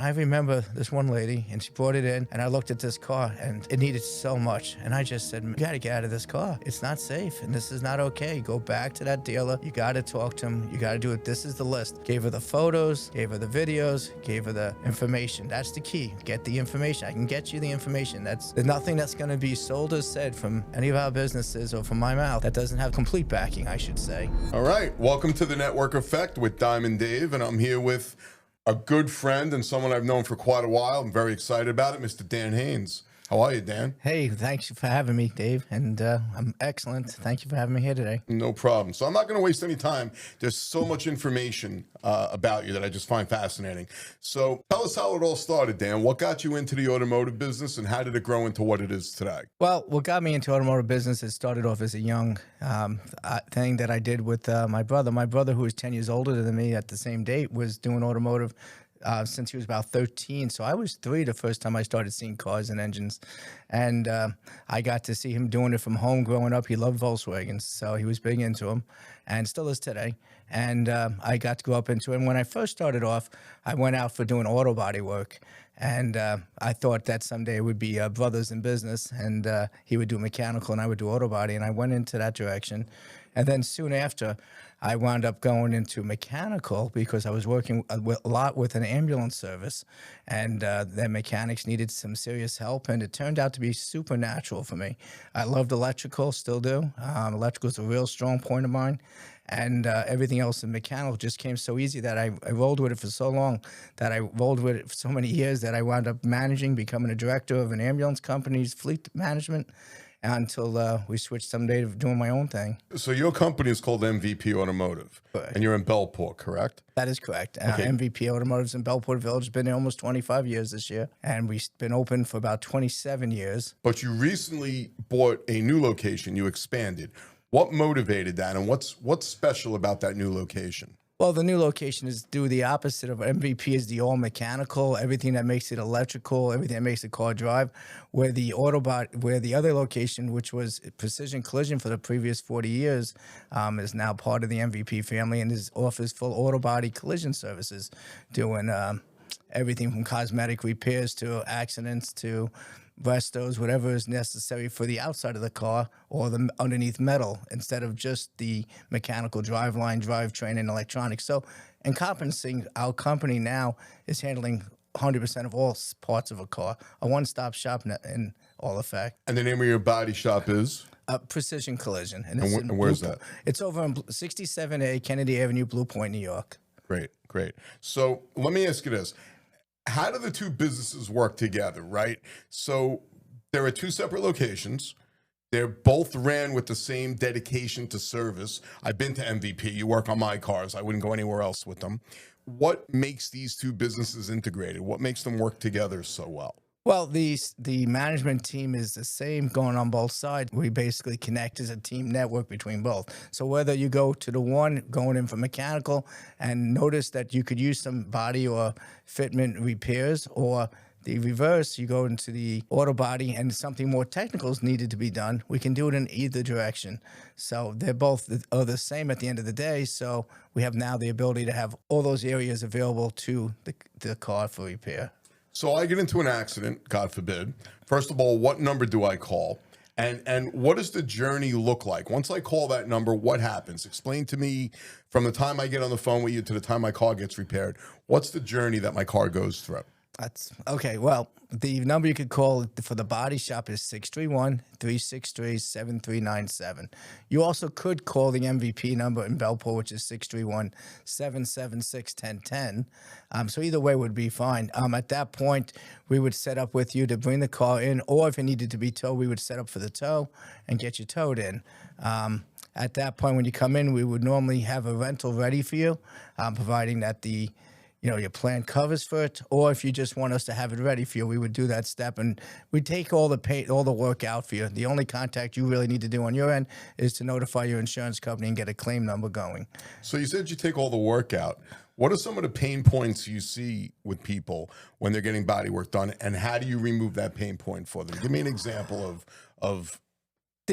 I remember this one lady, and she brought it in, and I looked at this car, and it needed so much. And I just said, you got to get out of this car. It's not safe, and this is not okay. Go back to that dealer. You got to talk to him. You got to do it. This is the list. Gave her the photos, gave her the videos, gave her the information. That's the key. Get the information. I can get you the information. There's nothing that's going to be sold or said from any of our businesses or from my mouth that doesn't have complete backing, I should say. All right. Welcome to the Network Effect with Diamond Dave, and I'm here with a good friend and someone I've known for quite a while. I'm very excited about it, Mr. Dan Hines. How are you, Dan? Hey, thanks for having me, Dave, and I'm excellent. Thank you for having me here today. No problem. So I'm not going to waste any time. There's so much information about you that I just find fascinating. So tell us how it all started, Dan. What got you into the automotive business, and how did it grow into what it is today? Well, what got me into automotive business, it started off as a young thing that I did with my brother. My brother, who was 10 years older than me at the same date, was doing automotive since he was about 13. So I was 3 the first time I started seeing cars and engines. And I got to see him doing it from home growing up. He loved Volkswagens, so he was big into them and still is today. And I got to go up into it. And when I first started off, I went out for doing auto body work. And I thought that someday it would be brothers in business, and he would do mechanical and I would do auto body. And I went into that direction. And then soon after, I wound up going into mechanical because I was working a lot with an ambulance service, and their mechanics needed some serious help, and it turned out to be supernatural for me. I loved electrical, still do. Electrical is a real strong point of mine, and everything else in mechanical just came so easy that I rolled with it for so long, that I rolled with it for so many years that I wound up becoming a director of an ambulance company's fleet management, until we switched someday to doing my own thing. So your company is called MVP Automotive, Correct. and you're in Bellport, correct? That is correct. Okay. MVP Automotive's in Bellport Village. Been there almost 25 years this year, and we've been open for about 27 years. But you recently bought a new location. You expanded. What motivated that, and what's special about that new location? Well, the new location is do the opposite of MVP is the all mechanical, everything that makes it electrical, everything that makes the car drive. Where the other location, which was Precision Collision for the previous 40 years, is now part of the MVP family and offers full auto body collision services, doing everything from cosmetic repairs to accidents to restos, whatever is necessary for the outside of the car or the underneath metal, instead of just the mechanical driveline, drivetrain, and electronics. So encompassing, our company now is handling 100% of all parts of a car, a one-stop shop in all effect. And the name of your body shop is? Precision Collision. And where's that? It's over on 67A Kennedy Avenue, Blue Point, New York. Great. So let me ask you this. How do the two businesses work together, right? So there are two separate locations. They're both ran with the same dedication to service. I've been to MVP. You work on my cars. I wouldn't go anywhere else with them. What makes these two businesses integrated? What makes them work together so well? Well, the management team is the same going on both sides. We basically connect as a team network between both. So whether you go to the one going in for mechanical and notice that you could use some body or fitment repairs, or the reverse, you go into the auto body and something more technical is needed to be done, we can do it in either direction. So they're both are the same at the end of the day. So we have now the ability to have all those areas available to the car for repair. So I get into an accident, God forbid. First of all, what number do I call? And what does the journey look like? Once I call that number, what happens? Explain to me from the time I get on the phone with you to the time my car gets repaired. What's the journey that my car goes through? That's okay. Well, the number you could call for the body shop is 631-363-7397. You also could call the MVP number in Bellport, which is 631-776-1010. So either way would be fine. At that point, we would set up with you to bring the car in, or if it needed to be towed, we would set up for the tow and get you towed in. At that point, when you come in, we would normally have a rental ready for you, providing that your plan covers for it, or if you just want us to have it ready for you, we would do that step, and we take all the work out for you. The only contact you really need to do on your end is to notify your insurance company and get a claim number going. So you said you take all the work out. What are some of the pain points you see with people when they're getting body work done, and how do you remove that pain point for them? Give me an example of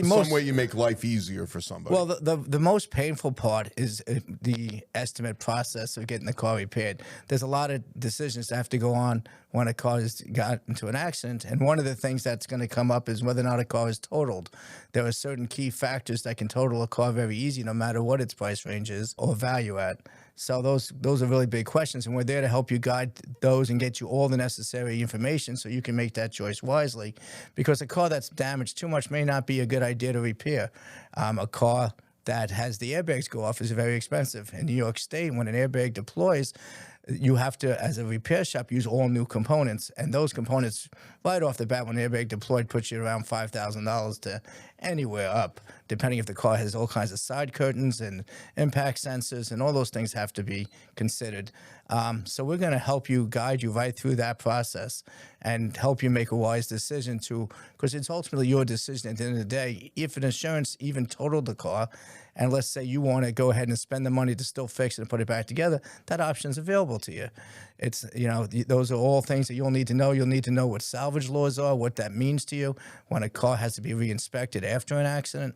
The some most way you make life easier for somebody. Well, the most painful part is the estimate process of getting the car repaired. There's a lot of decisions that have to go on when a car has got into an accident, and one of the things that's going to come up is whether or not a car is totaled. There are certain key factors that can total a car very easy, no matter what its price range is or value at. So those are really big questions, and we're there to help you guide those and get you all the necessary information so you can make that choice wisely. Because a car that's damaged too much may not be a good idea to repair. A car that has the airbags go off is very expensive. In New York State, when an airbag deploys, you have to, as a repair shop, use all new components. And those components, right off the bat, when the airbag deployed, puts you around $5,000 to anywhere up, depending if the car has all kinds of side curtains and impact sensors, and all those things have to be considered. So we're going to help you, guide you right through that process and help you make a wise decision because it's ultimately your decision at the end of the day. If an insurance even totaled the car, and let's say you want to go ahead and spend the money to still fix it and put it back together, that option is available to you. It's, those are all things that you'll need to know. You'll need to know what salvage laws are, what that means to you when a car has to be re-inspected after an accident.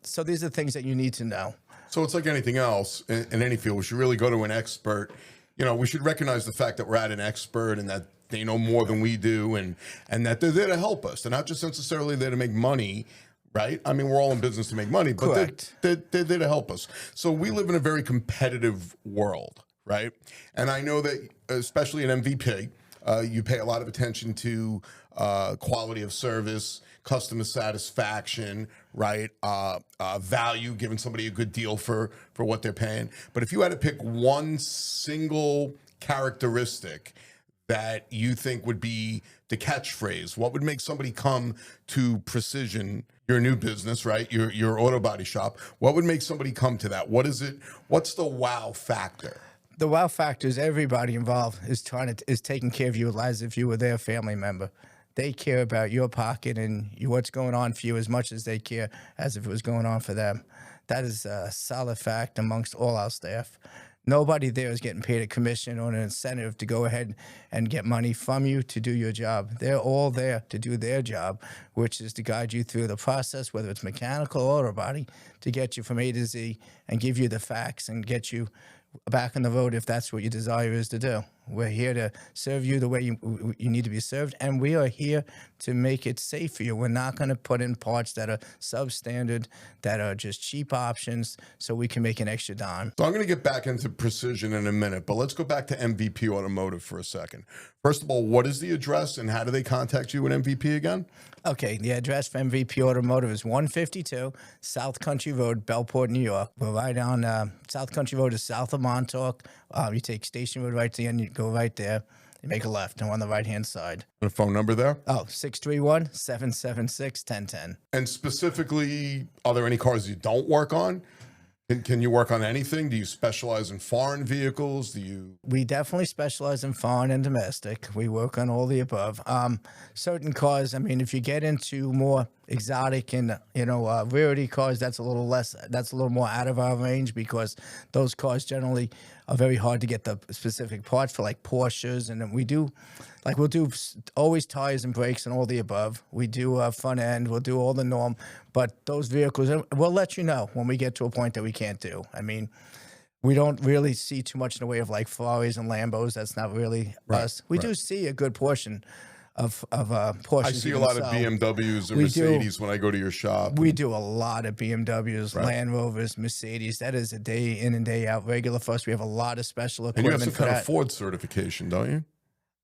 So these are things that you need to know. So it's like anything else in any field. We should really go to an expert. We should recognize the fact that we're at an expert and that they know more than we do, and that they're there to help us. They're not just necessarily there to make money, right? I mean, we're all in business to make money, but they're there to help us. So we live in a very competitive world, right? And I know that, especially in MVP, you pay a lot of attention to quality of service, customer satisfaction, right? Value, giving somebody a good deal for what they're paying. But if you had to pick one single characteristic that you think would be the catchphrase, what would make somebody come to Precision, your new business, right? Your auto body shop. What would make somebody come to that? What is it? What's the wow factor? The wow factor is everybody involved is taking care of you as if you were their family member. They care about your pocket and what's going on for you as much as they care as if it was going on for them. That is a solid fact amongst all our staff. Nobody there is getting paid a commission or an incentive to go ahead and get money from you to do your job. They're all there to do their job, which is to guide you through the process, whether it's mechanical or auto body, to get you from A to Z and give you the facts and get you back on the road if that's what your desire is to do. We're here to serve you the way you need to be served, and we are here to make it safe for you. We're not going to put in parts that are substandard, that are just cheap options, so we can make an extra dime. So I'm going to get back into Precision in a minute, but let's go back to MVP Automotive for a second. First of all, what is the address and how do they contact you at MVP again? Okay, the address for MVP Automotive is 152 South Country Road, Bellport, New York. We're right on South Country Road is south of Montauk. You take Station Road right to the end, you go right there, you make a left, and we're on the right-hand side. And a phone number there? 631-776-1010. And specifically, are there any cars you don't work on? Can you work on anything? Do you specialize in foreign vehicles? We definitely specialize in foreign and domestic. We work on all the above. Certain cars, I mean, if you get into more exotic and rarity cars, that's a little more out of our range because those cars generally are very hard to get the specific parts for, like Porsches, and then we'll do always tires and brakes and all the above. We do front end, we'll do all the norm, but those vehicles, we'll let you know when we get to a point that we can't do. I mean, we don't really see too much in the way of like Ferraris and Lambos. That's not really us. We do see a good portion of Porsches. I see a lot of BMWs and Mercedes when I go to your shop. We do a lot of BMWs, Land Rovers, Mercedes. That is a day in and day out regular for us. We have a lot of special equipment. And you have some kind of Ford certification, don't you?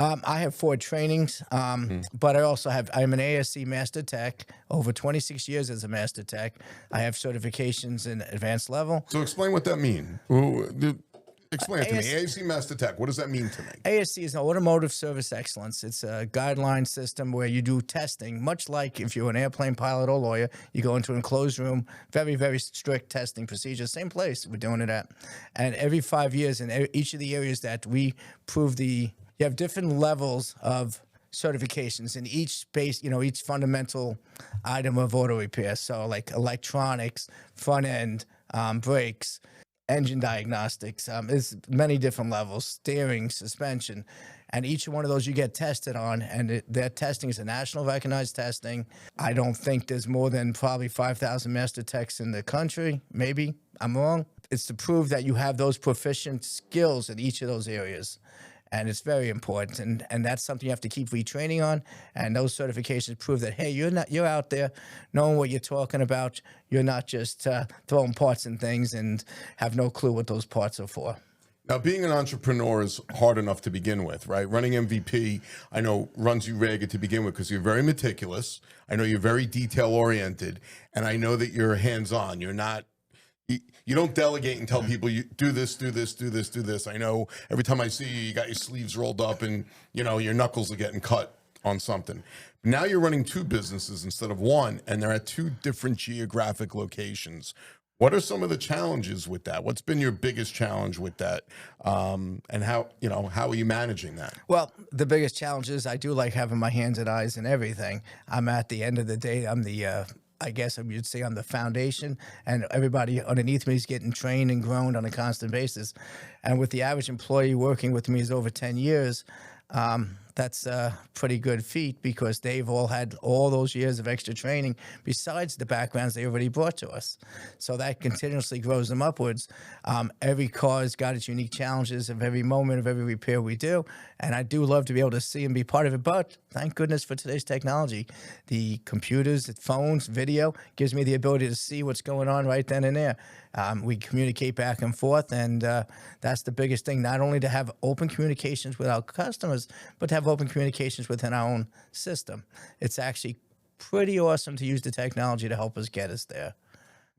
I have Ford trainings, but I'm an ASC Master Tech, over 26 years as a Master Tech. I have certifications in advanced level. So explain what that means. Explain it to me. ASC Master Tech, what does that mean to me? ASC is an automotive service excellence. It's a guideline system where you do testing, much like if you're an airplane pilot or lawyer, you go into an enclosed room, very, very strict testing procedures, same place we're doing it at. And every 5 years in each of the areas that we prove you have different levels of certifications in each space, each fundamental item of auto repair. So like electronics, front end, brakes, engine diagnostics, there's many different levels, steering, suspension. And each one of those you get tested on, and their testing is a national recognized testing. I don't think there's more than probably 5,000 master techs in the country. Maybe I'm wrong. It's to prove that you have those proficient skills in each of those areas. And it's very important, and that's something you have to keep retraining on. And those certifications prove that, hey, you're out there knowing what you're talking about. You're not just throwing parts in things and have no clue what those parts are for. Now, being an entrepreneur is hard enough to begin with, right? Running MVP, I know, runs you ragged to begin with because you're very meticulous. I know you're very detail oriented, and I know that you're hands on. You're not. You don't delegate and tell people you do this, do this, do this, do this. I know every time I see you, you got your sleeves rolled up and, you know, your knuckles are getting cut on something. Now you're running two businesses instead of one, and they're at two different geographic locations. What are some of the challenges with that? What's been your biggest challenge with that? And how are you managing that? Well, the biggest challenge is I do like having my hands and eyes in everything. I'm at the end of the day, I'm the I guess you'd say I'm the foundation, and everybody underneath me is getting trained and grown on a constant basis. And with the average employee working with me is over 10 years, that's a pretty good feat because they've all had all those years of extra training besides the backgrounds they already brought to us. So that continuously grows them upwards. Every car has got its unique challenges of every moment of every repair we do. And I do love to be able to see and be part of it. But thank goodness for today's technology. The computers, the phones, video gives me the ability to see what's going on right then and there. We communicate back and forth, and that's the biggest thing, not only to have open communications with our customers, but to have open communications within our own system. It's actually pretty awesome to use the technology to help us get us there.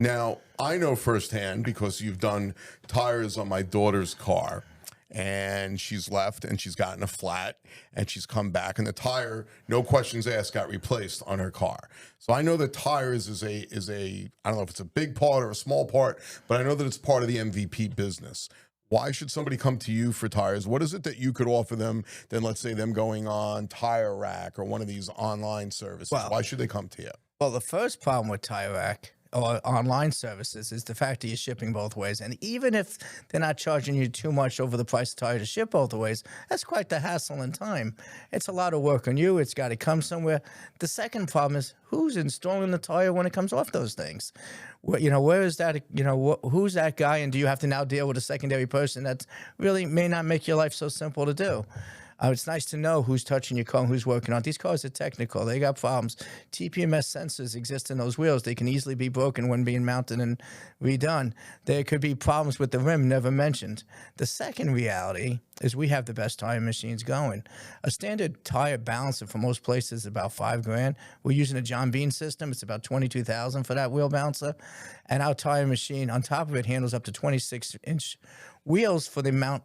Now, I know firsthand because you've done tires on my daughter's car, and she's left and she's gotten a flat and she's come back, and the tire, no questions asked, got replaced on her car. So I know that tires is a I don't know if it's a big part or a small part, but I know that it's part of the MVP business. Why should somebody come to you for tires? What is it that you could offer them than, let's say, them going on Tire Rack or one of these online services? Why should they come to you? Well, the first problem with Tire Rack or online services is the fact that you're shipping both ways. And even if they're not charging you too much over the price of tire to ship both ways, that's quite the hassle and time. It's a lot of work on you. It's got to come somewhere. The second problem is who's installing the tire when it comes off those things? Where is that? Who's that guy? And do you have to now deal with a secondary person that really may not make your life so simple to do? It's nice to know who's touching your car and who's working on it. These cars are technical. They got problems. TPMS sensors exist in those wheels. They can easily be broken when being mounted and redone. There could be problems with the rim, never mentioned. The second reality is we have the best tire machines going. A standard tire balancer for most places is about $5,000. We're using a John Bean system. It's about $22,000 for that wheel balancer. And our tire machine, on top of it, handles up to 26-inch wheels for the mount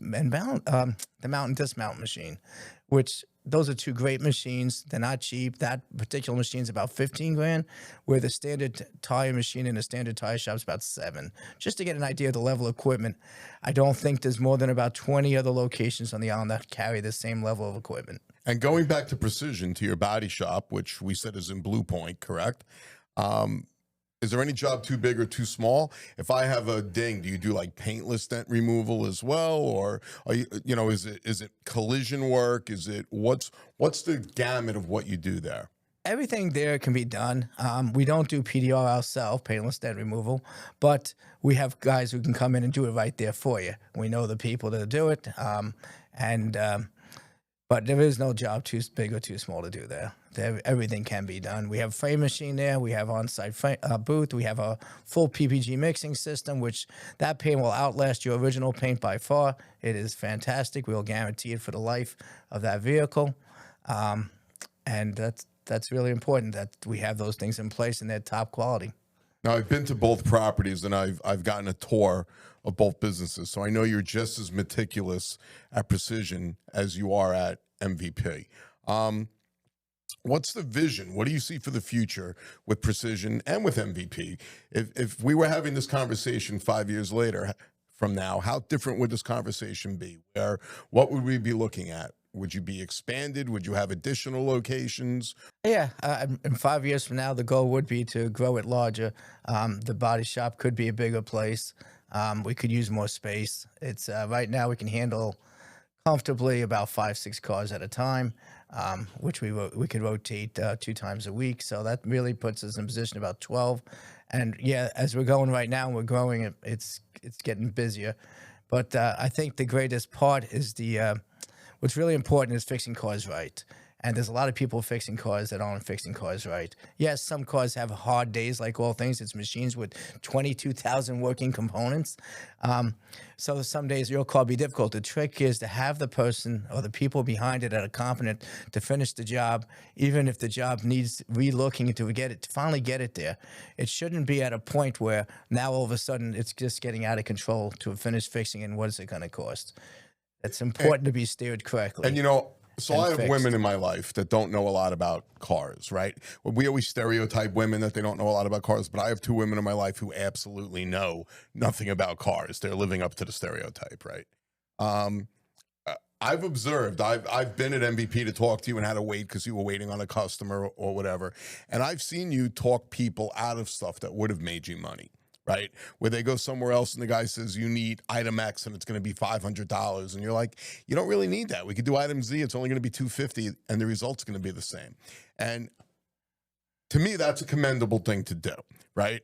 and dismount machine, which those are two great machines. They're not cheap. That particular machine is about $15,000, where the standard tire machine in a standard tire shop is about $7,000. Just to get an idea of the level of equipment, I don't think there's more than about 20 other locations on the island that carry the same level of equipment. And going back to Precision, to your body shop, which we said is in Blue Point, correct? Is there any job too big or too small? If I have a ding, do you do like paintless dent removal as well, or are is it collision work? Is it what's the gamut of what you do there? Everything there can be done. We don't do PDR ourselves, paintless dent removal, but we have guys who can come in and do it right there for you. We know the people that do it, but there is no job too big or too small to do there. Everything can be done. We have a frame machine there. We have on-site booth. We have a full PPG mixing system, which that paint will outlast your original paint by far. It is fantastic. We'll guarantee it for the life of that vehicle. And that's really important that we have those things in place and they're top quality. Now, I've been to both properties and I've gotten a tour of both businesses, so I know you're just as meticulous at Precision as you are at MVP. What's the vision? What do you see for the future with Precision and with MVP? If we were having this conversation 5 years later from now, how different would this conversation be? What would we be looking at? Would you be expanded? Would you have additional locations? Yeah, in 5 years from now, the goal would be to grow it larger. The body shop could be a bigger place. We could use more space. It's right now we can handle comfortably about 5, 6 cars at a time, which we could rotate 2 times a week. So that really puts us in position about 12. And yeah, as we're going right now, we're growing. It's getting busier, but I think the greatest part is the what's really important is fixing cars right. And there's a lot of people fixing cars that aren't fixing cars right. Yes, some cars have hard days, like all things. It's machines with 22,000 working components. So some days your car be difficult. The trick is to have the person or the people behind it that are competent to finish the job, even if the job needs relooking to get it, to finally get it there. It shouldn't be at a point where now all of a sudden it's just getting out of control to finish fixing, and what is it going to cost? It's And, important to be steered and correctly you know, so and I have women fixed. in my life that don't know a lot about cars, right? Well, we always stereotype women that they don't know a lot about cars, but I have two women in my life who absolutely know nothing about cars. They're living up to the stereotype, right? Um, I've observed. I've been at MVP to talk to you and had to wait because you were waiting on a customer or whatever, and I've seen you talk people out of stuff that would have made you money. Right, where they go somewhere else and the guy says you need item X and it's going to be $500, and you're like, you don't really need that. We could do item Z. It's only going to be 250, and the result's going to be the same. And to me, that's a commendable thing to do. Right.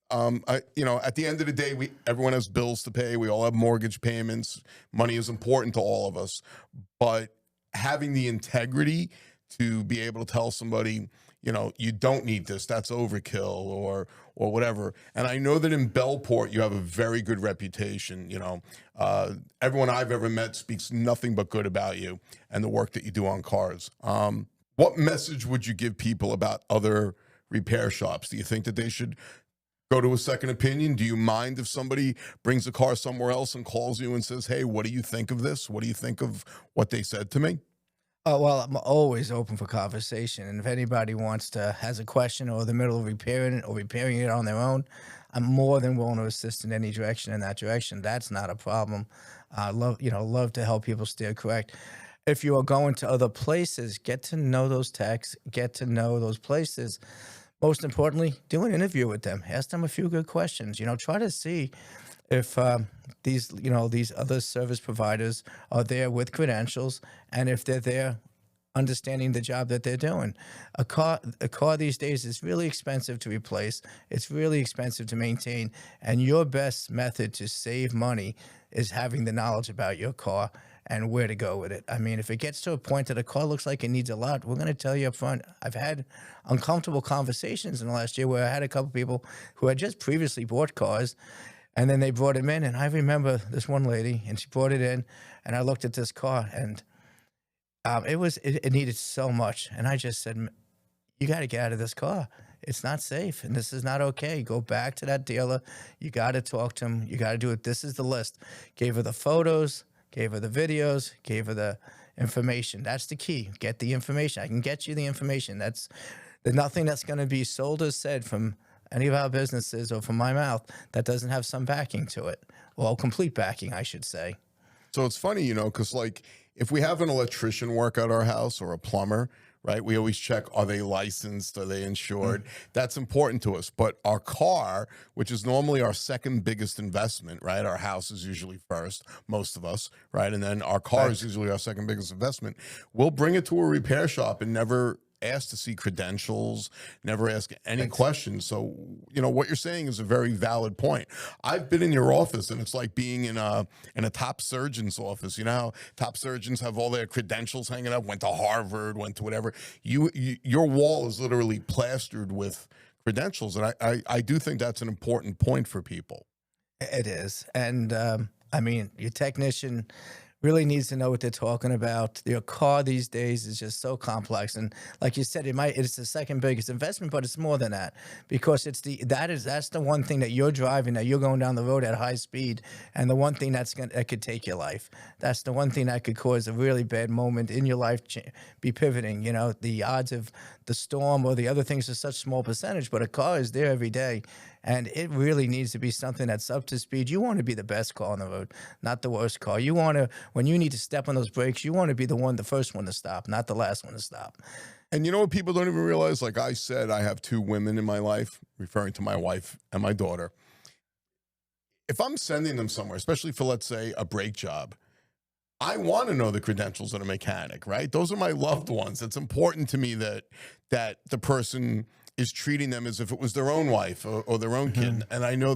At the end of the day, everyone has bills to pay. We all have mortgage payments. Money is important to all of us, but having the integrity to be able to tell somebody, you don't need this. That's overkill, or whatever. And I know that in Bellport, you have a very good reputation. Everyone I've ever met speaks nothing but good about you and the work that you do on cars. What message would you give people about other repair shops? Do you think that they should go to a second opinion? Do you mind if somebody brings a car somewhere else and calls you and says, hey, what do you think of this? What do you think of what they said to me? Oh, well, I'm always open for conversation. And if anybody has a question or the middle of repairing it or repairing it on their own, I'm more than willing to assist in any direction in that direction. That's not a problem. I love to help people steer correct. If you are going to other places, get to know those techs, get to know those places. Most importantly, do an interview with them. Ask them a few good questions. Try to see if these other service providers are there with credentials, and if they're there understanding the job that they're doing. A car these days is really expensive to replace. It's really expensive to maintain, and your best method to save money is having the knowledge about your car and where to go with it. I mean, if it gets to a point that a car looks like it needs a lot, we're going to tell you up front. I've had uncomfortable conversations in the last year where I had a couple people who had just previously bought cars, and then they brought him in. And I remember this one lady, and she brought it in, and I looked at this car, and it needed so much. And I just said, you got to get out of this car. It's not safe, and this is not okay. Go back to that dealer. You got to talk to him. You got to do it. This is the list. Gave her the photos, gave her the videos, gave her the information. That's the key. Get the information. I can get you the information. There's nothing that's going to be sold or said from any of our businesses or from my mouth that doesn't have some backing to it. Well, complete backing, I should say. So it's funny, because like if we have an electrician work at our house or a plumber, right, we always check, are they licensed? Are they insured? That's important to us. But our car, which is normally our second biggest investment, right? Our house is usually first, most of us, right? And then our car is usually our second biggest investment. We'll bring it to a repair shop and never ask to see credentials, never ask any questions. So, what you're saying is a very valid point. I've been in your office, and it's like being in a top surgeon's office. How top surgeons have all their credentials hanging up, went to Harvard, went to whatever. Your wall is literally plastered with credentials, and I do think that's an important point for people. It is. And I mean, your technician really needs to know what they're talking about. Your car these days is just so complex, and like you said, it's the second biggest investment, but it's more than that, because that's the one thing that you're driving, that you're going down the road at high speed, and the one thing that could take your life. That's the one thing that could cause a really bad moment in your life, be pivoting. The odds of the storm or the other things are such small percentage, but a car is there every day. And it really needs to be something that's up to speed. You want to be the best car on the road, not the worst car. You want to, when you need to step on those brakes, you want to be the first one to stop, not the last one to stop. And you know what people don't even realize? Like I said, I have two women in my life, referring to my wife and my daughter. If I'm sending them somewhere, especially for, let's say, a brake job, I want to know the credentials of a mechanic, right? Those are my loved ones. It's important to me that the person is treating them as if it was their own wife or their own Hmm. kid. And I know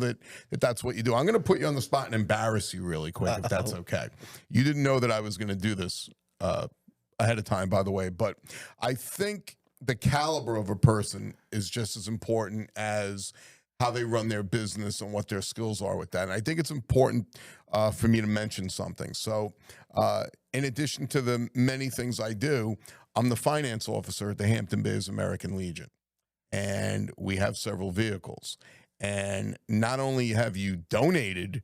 that's what you do. I'm going to put you on the spot and embarrass you really quick, if that's Uh-oh. okay. You didn't know that I was going to do this ahead of time, by the way, but I think the caliber of a person is just as important as how they run their business and what their skills are with that. And I think it's important for me to mention something. So, in addition to the many things I do, I'm the finance officer at the Hampton Bays American Legion, and we have several vehicles. And not only have you donated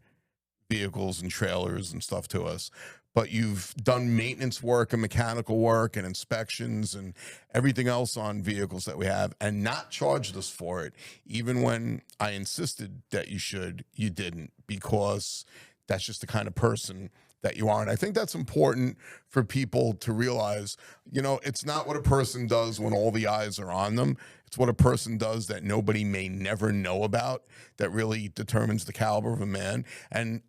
vehicles and trailers and stuff to us, but you've done maintenance work and mechanical work and inspections and everything else on vehicles that we have and not charged us for it. Even when I insisted that you should, you didn't, because that's just the kind of person that you are. And I think that's important for people to realize, it's not what a person does when all the eyes are on them. It's what a person does that nobody may never know about that really determines the caliber of a man. And,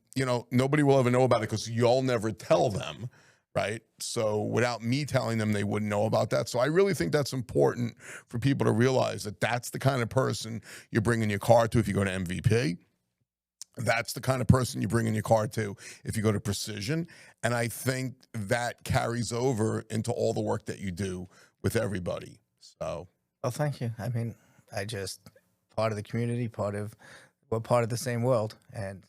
nobody will ever know about it because you'll never tell them, right? So without me telling them, they wouldn't know about that. So I really think that's important for people to realize that that's the kind of person you're bringing your car to if you go to MVP. That's the kind of person you bring in your car to if you go to Precision. And I think that carries over into all the work that you do with everybody. So, Well, thank you. I mean, I just part of the community, we're part of the same world, and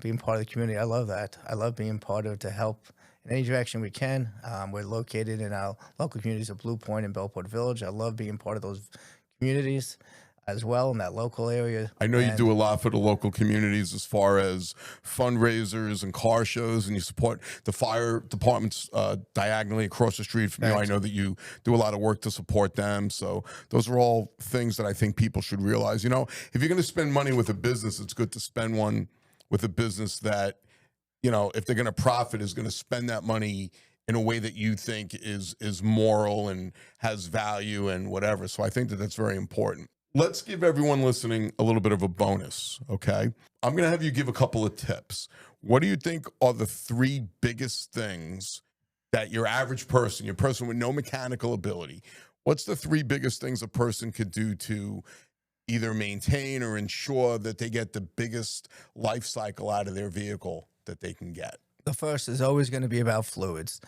being part of the community. I love that. I love being part of to help in any direction we can. We're located in our local communities of Blue Point and Bellport Village. I love being part of those communities as well in that local area. I know you And do a lot for the local communities as far as fundraisers and car shows, and you support the fire departments diagonally across the street from you. I Thanks. know that you do a lot of work to support them. So those are all things that I think people should realize. If you're going to spend money with a business, it's good to spend one with a business that, if they're going to profit, is going to spend that money in a way that you think is moral and has value and whatever. So I think that that's very important. Let's give everyone listening a little bit of a bonus, okay? I'm going to have you give a couple of tips. What do you think are the three biggest things that your average person, your person with no mechanical ability, what's the three biggest things a person could do to either maintain or ensure that they get the biggest life cycle out of their vehicle that they can get? the first is always going to be about fluids.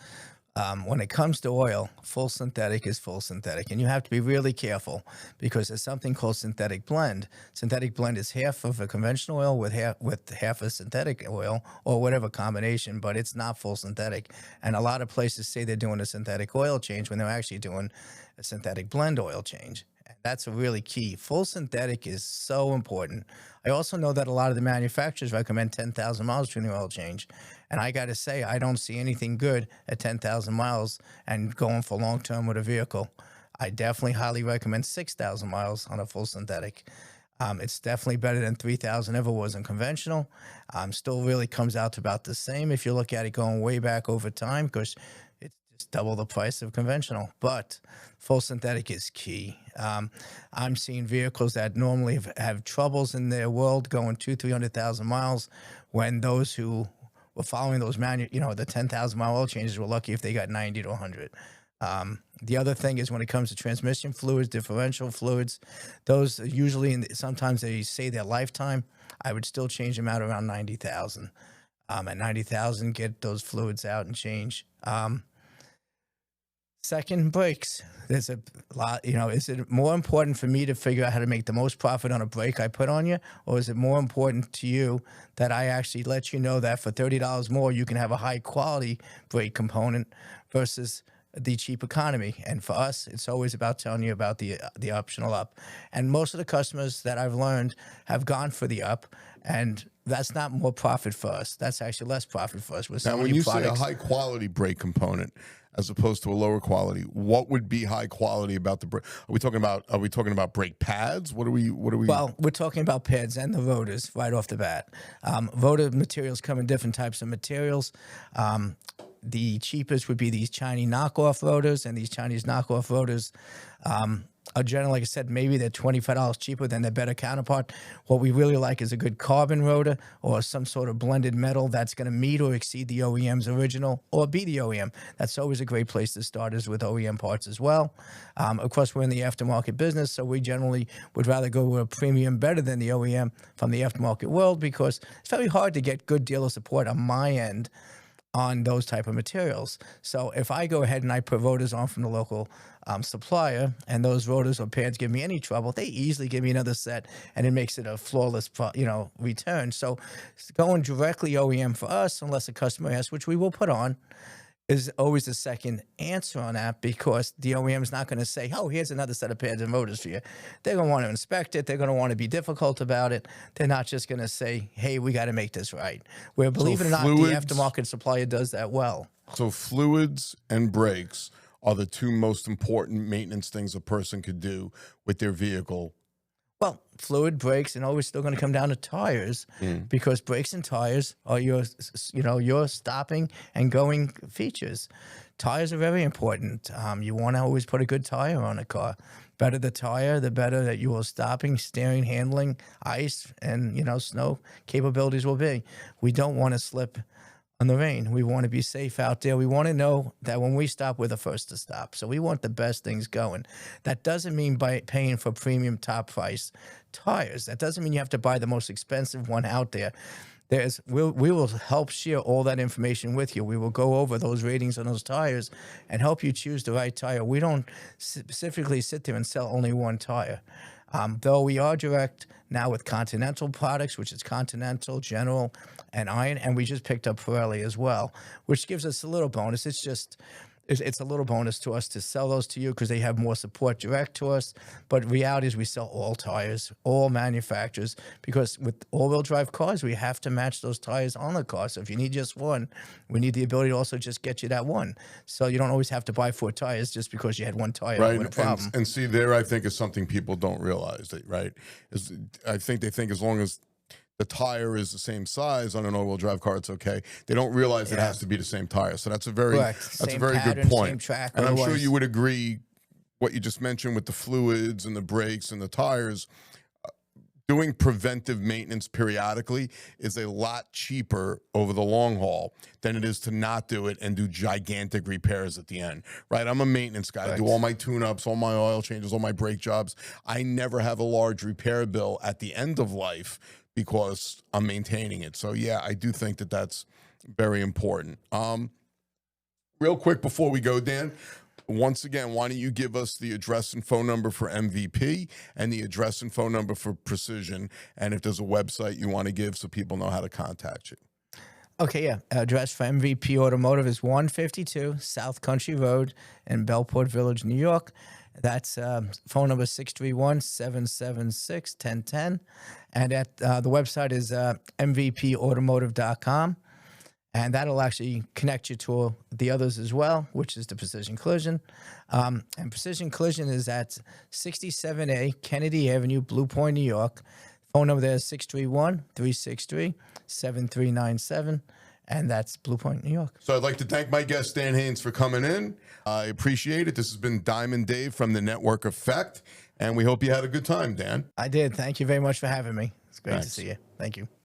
When it comes to oil, full synthetic is full synthetic, and you have to be really careful because there's something called synthetic blend. Synthetic blend is half of a conventional oil with half a synthetic oil or whatever combination, but it's not full synthetic. And a lot of places say they're doing a synthetic oil change when they're actually doing a synthetic blend oil change. And that's a really key. Full synthetic is so important. I also know that a lot of the manufacturers recommend 10,000 miles between the oil change. And I got to say, I don't see anything good at 10,000 miles and going for long term with a vehicle. I definitely highly recommend 6,000 miles on a full synthetic. It's definitely better than 3,000 ever was in conventional. Still really comes out to about the same if you look at it going way back over time because it's just double the price of conventional. But full synthetic is key. I'm seeing vehicles that normally have troubles in their world going 300,000 miles when those who were following those the 10,000 mile oil changes were lucky if they got 90 to 100. The other thing is when it comes to transmission fluids, differential fluids, those usually, sometimes they say their lifetime. I would still change them out around 90,000. At 90,000, get those fluids out and change. Second, brakes. There's a lot, is it more important for me to figure out how to make the most profit on a brake I put on you? Or is it more important to you that I actually let you know that for $30 more, you can have a high quality brake component versus the cheap economy? And for us, it's always about telling you about the optional up. And most of the customers that I've learned have gone for the up, and that's not more profit for us. That's actually less profit for us. Now, when you say a high quality brake component as opposed to a lower quality, what would be high quality about the brake? Are we talking about brake pads? What are we? Well, we're talking about pads and the rotors right off the bat. Rotor materials come in different types of materials. the cheapest would be these Chinese knockoff rotors, and these Chinese knockoff rotors are generally, like I said, maybe they're $25 cheaper than their better counterpart. What we really like is a good carbon rotor or some sort of blended metal that's going to meet or exceed the OEM's original or be the OEM. That's always a great place to start, is with OEM parts as well. Of course, we're in the aftermarket business, so we generally would rather go with a premium better than the OEM from the aftermarket world, because it's very hard to get good dealer support on my end on those type of materials. So if I go ahead and I put rotors on from the local supplier, and those rotors or pads give me any trouble, they easily give me another set, and it makes it a flawless, return. So going directly OEM for us, unless a customer asks, which we will put on, is always the second answer on that, because the OEM is not going to say, oh, here's another set of pads and rotors for you. They're going to want to inspect it. They're going to want to be difficult about it. They're not just going to say, hey, we got to make this right. Where, believe it or not, the aftermarket supplier does that well. So fluids and brakes are the two most important maintenance things a person could do with their vehicle. Well, fluid, brakes, and always still going to come down to tires, because brakes and tires are your stopping and going features. Tires are very important. You want to always put a good tire on a car. Better the tire, the better that you will stopping, steering, handling, ice, and snow capabilities will be. We don't want to slip on the rain. We want to be safe out there. We want to know that when we stop, we're the first to stop. So we want the best things going. That doesn't mean by paying for premium top price tires. That doesn't mean you have to buy the most expensive one out there. We will help share all that information with you. We will go over those ratings on those tires and help you choose the right tire. We don't specifically sit there and sell only one tire. Though we are direct now with Continental products, which is Continental, General, and Iron, and we just picked up Pirelli as well, which gives us a little bonus. It's a little bonus to us to sell those to you, because they have more support direct to us. But reality is we sell all tires, all manufacturers, because with all-wheel drive cars, we have to match those tires on the car. So if you need just one, we need the ability to also just get you that one. So you don't always have to buy 4 tires just because you had one tire with a problem. And see, there I think is something people don't realize, right? I think they think as long as the tire is the same size on an all-wheel drive car, it's okay. They don't realize it has to be the same tire. So that's a very good point. Same track, and I'm sure you would agree what you just mentioned with the fluids and the brakes and the tires. Doing preventive maintenance periodically is a lot cheaper over the long haul than it is to not do it and do gigantic repairs at the end, right? I'm a maintenance guy. I do all my tune-ups, all my oil changes, all my brake jobs. I never have a large repair bill at the end of life because I'm maintaining it. So yeah, I do think that that's very important. Real quick before we go, Dan, once again, why don't you give us the address and phone number for MVP and the address and phone number for Precision, and if there's a website you want to give so people know how to contact you. Okay, yeah. Address for MVP Automotive is 152 South Country Road in Bellport Village, New York. That's phone number 631-776-1010. And at the website is mvpautomotive.com. And that'll actually connect you to the others as well, which is the Precision Collision. And Precision Collision is at 67A Kennedy Avenue, Blue Point, New York. Phone number there is 631-363-7397. And that's Blue Point, New York. So I'd like to thank my guest, Dan Hines, for coming in. I appreciate it. This has been Diamond Dave from the Network Effect, and we hope you had a good time, Dan. I did. Thank you very much for having me. It's great Thanks. to see you. Thank you.